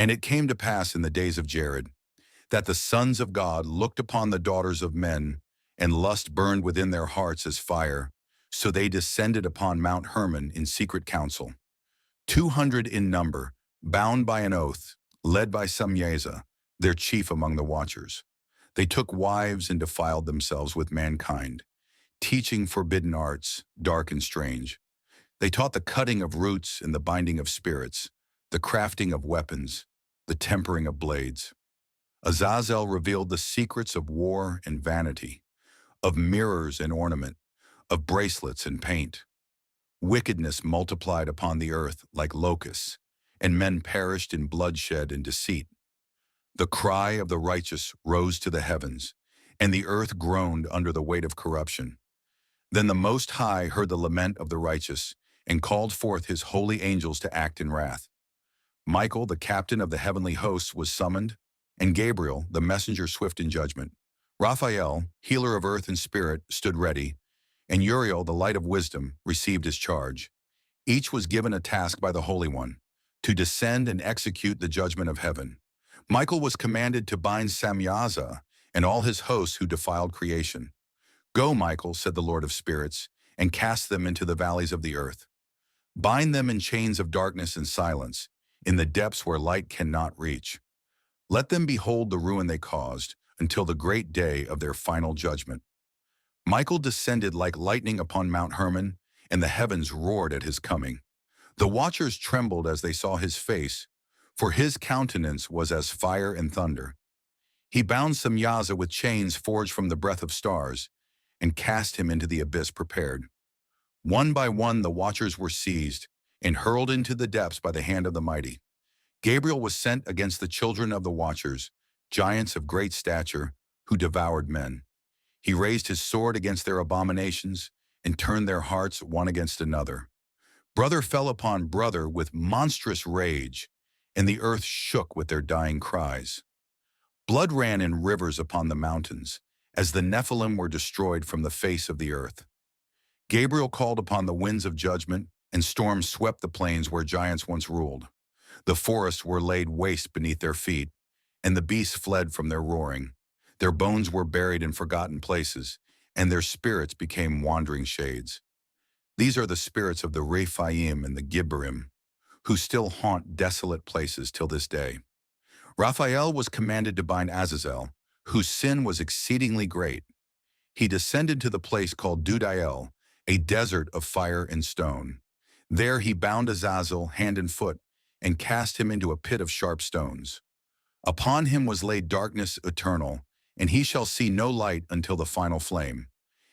And it came to pass in the days of Jared, that the sons of God looked upon the daughters of men, and lust burned within their hearts as fire. So they descended upon Mount Hermon in secret council, 200 in number, bound by an oath, led by Samyaza, their chief among the watchers. They took wives and defiled themselves with mankind, teaching forbidden arts, dark and strange. They taught the cutting of roots and the binding of spirits, the crafting of weapons, the tempering of blades. Azazel revealed the secrets of war and vanity, of mirrors and ornament, of bracelets and paint. Wickedness multiplied upon the earth like locusts, and men perished in bloodshed and deceit. The cry of the righteous rose to the heavens, and the earth groaned under the weight of corruption. Then the Most High heard the lament of the righteous, and called forth his holy angels to act in wrath. Michael, the captain of the heavenly hosts, was summoned, and Gabriel, the messenger swift in judgment. Raphael, healer of earth and spirit, stood ready, and Uriel, the light of wisdom, received his charge. Each was given a task by the Holy One, to descend and execute the judgment of heaven. Michael was commanded to bind Samyaza and all his hosts who defiled creation. "Go, Michael," said the Lord of spirits, "and cast them into the valleys of the earth. Bind them in chains of darkness and silence, in the depths where light cannot reach. Let them behold the ruin they caused, until the great day of their final judgment." Michael descended like lightning upon Mount Hermon, and the heavens roared at his coming. The watchers trembled as they saw his face, for his countenance was as fire and thunder. He bound Samyaza with chains forged from the breath of stars, and cast him into the abyss prepared. One by one the watchers were seized, and hurled into the depths by the hand of the mighty. Gabriel was sent against the children of the watchers, giants of great stature, who devoured men. He raised his sword against their abominations, and turned their hearts one against another. Brother fell upon brother with monstrous rage, and the earth shook with their dying cries. Blood ran in rivers upon the mountains, as the Nephilim were destroyed from the face of the earth. Gabriel called upon the winds of judgment, and storms swept the plains where giants once ruled. The forests were laid waste beneath their feet, and the beasts fled from their roaring. Their bones were buried in forgotten places, and their spirits became wandering shades. These are the spirits of the Rephaim and the Gibberim, who still haunt desolate places till this day. Raphael was commanded to bind Azazel, whose sin was exceedingly great. He descended to the place called Dudael, a desert of fire and stone. There he bound Azazel hand and foot, and cast him into a pit of sharp stones. Upon him was laid darkness eternal, and he shall see no light until the final flame.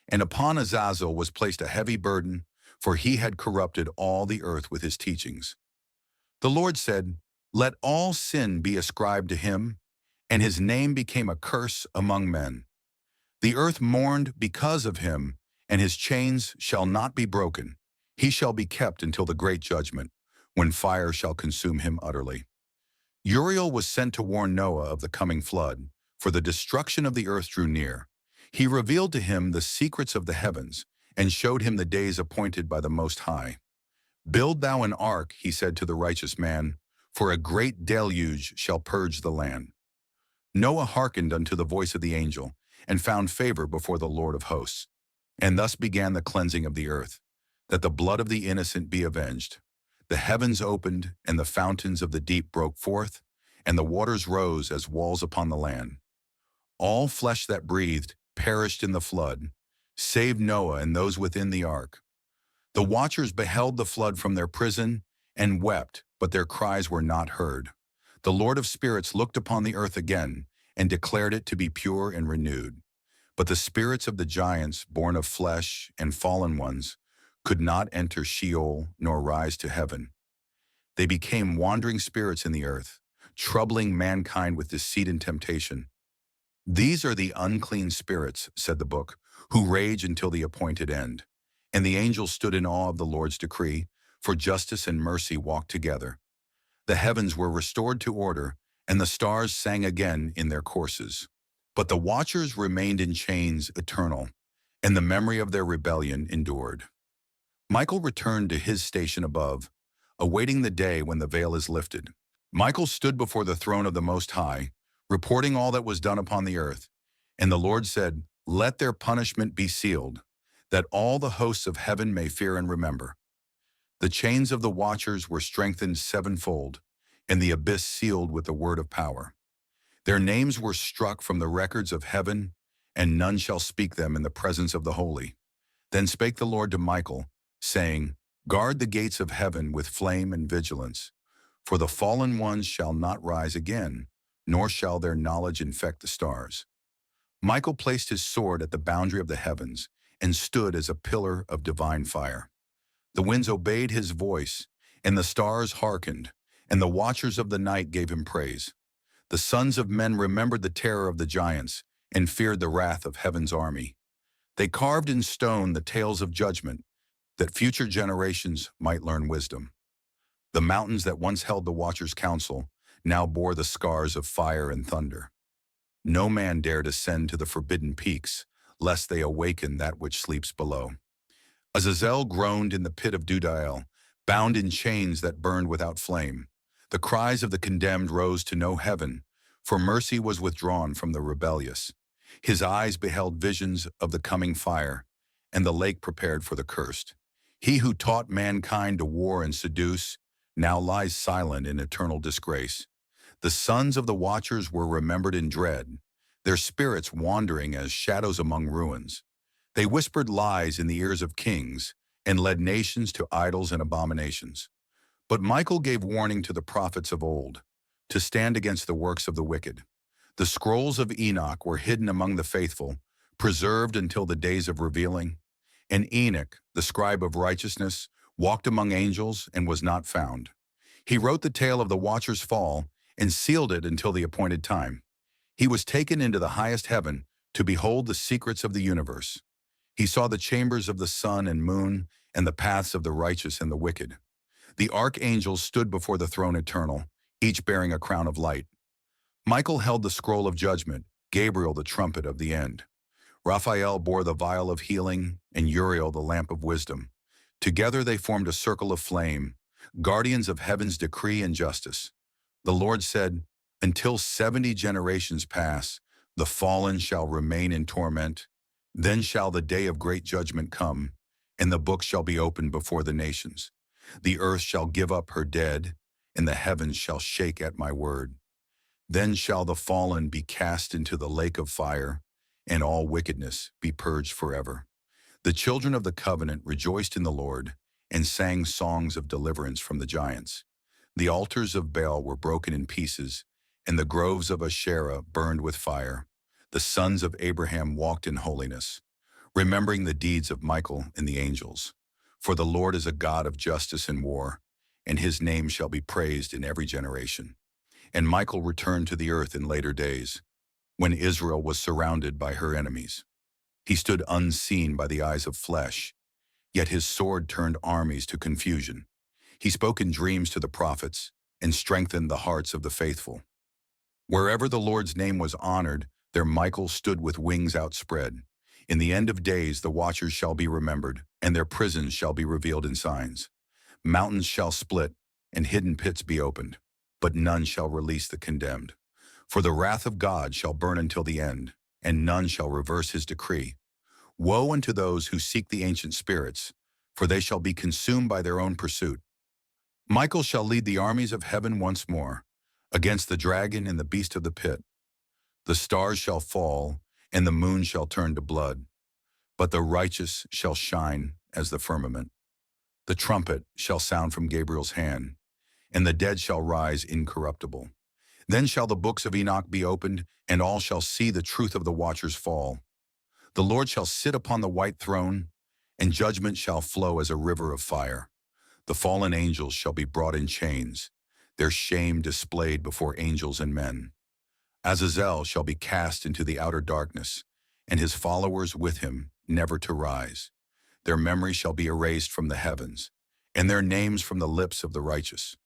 And upon Azazel was placed a heavy burden, for he had corrupted all the earth with his teachings. The Lord said, "Let all sin be ascribed to him," and his name became a curse among men. The earth mourned because of him, and his chains shall not be broken. He shall be kept until the great judgment, when fire shall consume him utterly. Uriel was sent to warn Noah of the coming flood, for the destruction of the earth drew near. He revealed to him the secrets of the heavens, and showed him the days appointed by the Most High. "Build thou an ark," he said to the righteous man, "for a great deluge shall purge the land." Noah hearkened unto the voice of the angel, and found favor before the Lord of hosts. And thus began the cleansing of the earth, that the blood of the innocent be avenged. The heavens opened, and the fountains of the deep broke forth, and the waters rose as walls upon the land. All flesh that breathed perished in the flood, save Noah and those within the ark. The watchers beheld the flood from their prison, and wept, but their cries were not heard. The Lord of spirits looked upon the earth again, and declared it to be pure and renewed. But the spirits of the giants, born of flesh and fallen ones, could not enter Sheol nor rise to heaven. They became wandering spirits in the earth, troubling mankind with deceit and temptation. "These are the unclean spirits," said the book, "who rage until the appointed end." And the angels stood in awe of the Lord's decree, for justice and mercy walked together. The heavens were restored to order, and the stars sang again in their courses. But the watchers remained in chains eternal, and the memory of their rebellion endured. Michael returned to his station above, awaiting the day when the veil is lifted. Michael stood before the throne of the Most High, reporting all that was done upon the earth. And the Lord said, "Let their punishment be sealed, that all the hosts of heaven may fear and remember." The chains of the watchers were strengthened sevenfold, and the abyss sealed with the word of power. Their names were struck from the records of heaven, and none shall speak them in the presence of the holy. Then spake the Lord to Michael, saying, "Guard the gates of heaven with flame and vigilance, for the fallen ones shall not rise again, nor shall their knowledge infect the stars." Michael placed his sword at the boundary of the heavens and stood as a pillar of divine fire. The winds obeyed his voice, and the stars hearkened, and the watchers of the night gave him praise. The sons of men remembered the terror of the giants and feared the wrath of heaven's army. They carved in stone the tales of judgment, that future generations might learn wisdom. The mountains that once held the watchers' counsel now bore the scars of fire and thunder. No man dared ascend to the forbidden peaks, lest they awaken that which sleeps below. Azazel groaned in the pit of Dudael, bound in chains that burned without flame. The cries of the condemned rose to no heaven, for mercy was withdrawn from the rebellious. His eyes beheld visions of the coming fire, and the lake prepared for the cursed. He who taught mankind to war and seduce now lies silent in eternal disgrace. The sons of the watchers were remembered in dread, their spirits wandering as shadows among ruins. They whispered lies in the ears of kings and led nations to idols and abominations. But Michael gave warning to the prophets of old, to stand against the works of the wicked. The scrolls of Enoch were hidden among the faithful, preserved until the days of revealing. And Enoch, the scribe of righteousness, walked among angels and was not found. He wrote the tale of the watcher's fall and sealed it until the appointed time. He was taken into the highest heaven to behold the secrets of the universe. He saw the chambers of the sun and moon and the paths of the righteous and the wicked. The archangels stood before the throne eternal, each bearing a crown of light. Michael held the scroll of judgment, Gabriel the trumpet of the end. Raphael bore the vial of healing, and Uriel the lamp of wisdom. Together they formed a circle of flame, guardians of heaven's decree and justice. The Lord said, "Until 70 generations pass, the fallen shall remain in torment. Then shall the day of great judgment come, and the book shall be opened before the nations. The earth shall give up her dead, and the heavens shall shake at my word. Then shall the fallen be cast into the lake of fire, and all wickedness be purged forever." The children of the covenant rejoiced in the Lord and sang songs of deliverance from the giants. The altars of Baal were broken in pieces, and the groves of Asherah burned with fire. The sons of Abraham walked in holiness, remembering the deeds of Michael and the angels. For the Lord is a God of justice and war, and his name shall be praised in every generation. And Michael returned to the earth in later days, when Israel was surrounded by her enemies. He stood unseen by the eyes of flesh, yet his sword turned armies to confusion. He spoke in dreams to the prophets and strengthened the hearts of the faithful. Wherever the Lord's name was honored, there Michael stood with wings outspread. In the end of days the watchers shall be remembered, and their prisons shall be revealed in signs. Mountains shall split, and hidden pits be opened, but none shall release the condemned. For the wrath of God shall burn until the end, and none shall reverse his decree. Woe unto those who seek the ancient spirits, for they shall be consumed by their own pursuit. Michael shall lead the armies of heaven once more, against the dragon and the beast of the pit. The stars shall fall, and the moon shall turn to blood, but the righteous shall shine as the firmament. The trumpet shall sound from Gabriel's hand, and the dead shall rise incorruptible. Then shall the books of Enoch be opened, and all shall see the truth of the watcher's fall. The Lord shall sit upon the white throne, and judgment shall flow as a river of fire. The fallen angels shall be brought in chains, their shame displayed before angels and men. Azazel shall be cast into the outer darkness, and his followers with him, never to rise. Their memory shall be erased from the heavens, and their names from the lips of the righteous.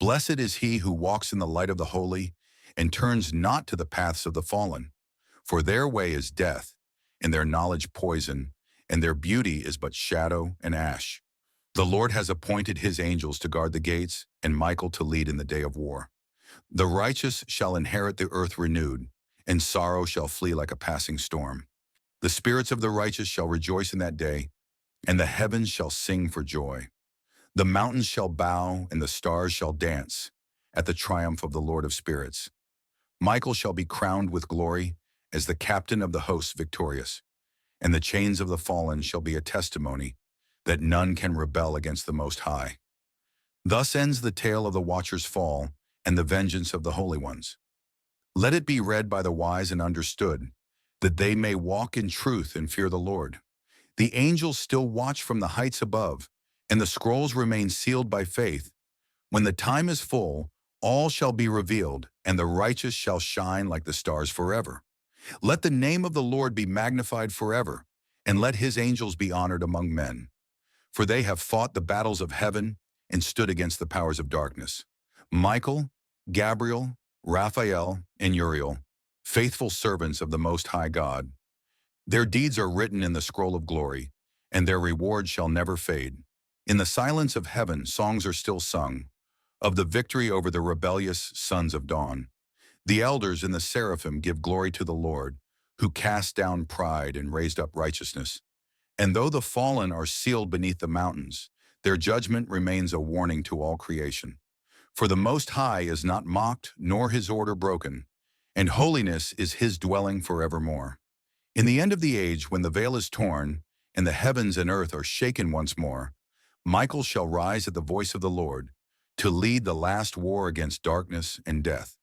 Blessed is he who walks in the light of the holy, and turns not to the paths of the fallen. For their way is death, and their knowledge poison, and their beauty is but shadow and ash. The Lord has appointed his angels to guard the gates, and Michael to lead in the day of war. The righteous shall inherit the earth renewed, and sorrow shall flee like a passing storm. The spirits of the righteous shall rejoice in that day, and the heavens shall sing for joy. The mountains shall bow, and the stars shall dance at the triumph of the Lord of spirits. Michael shall be crowned with glory as the captain of the hosts victorious, and the chains of the fallen shall be a testimony that none can rebel against the Most High. Thus ends the tale of the watcher's fall and the vengeance of the holy ones. Let it be read by the wise and understood, that they may walk in truth and fear the Lord. The angels still watch from the heights above, and the scrolls remain sealed by faith. When the time is full, all shall be revealed, and the righteous shall shine like the stars forever. Let the name of the Lord be magnified forever, and let his angels be honored among men. For they have fought the battles of heaven and stood against the powers of darkness. Michael, Gabriel, Raphael, and Uriel, faithful servants of the Most High God. Their deeds are written in the scroll of glory, and their reward shall never fade. In the silence of heaven, songs are still sung, of the victory over the rebellious sons of dawn. The elders and the seraphim give glory to the Lord, who cast down pride and raised up righteousness. And though the fallen are sealed beneath the mountains, their judgment remains a warning to all creation. For the Most High is not mocked, nor his order broken, and holiness is his dwelling forevermore. In the end of the age, when the veil is torn, and the heavens and earth are shaken once more, Michael shall rise at the voice of the Lord, to lead the last war against darkness and death.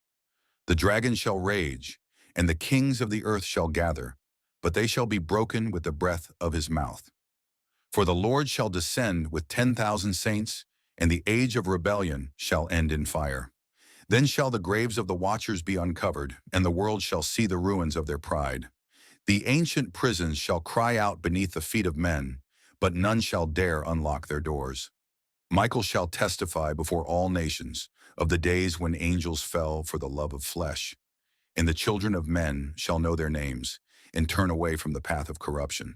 The dragon shall rage, and the kings of the earth shall gather, but they shall be broken with the breath of his mouth. For the Lord shall descend with 10,000 saints, and the age of rebellion shall end in fire. Then shall the graves of the watchers be uncovered, and the world shall see the ruins of their pride. The ancient prisons shall cry out beneath the feet of men, but none shall dare unlock their doors. Michael shall testify before all nations of the days when angels fell for the love of flesh, and the children of men shall know their names and turn away from the path of corruption.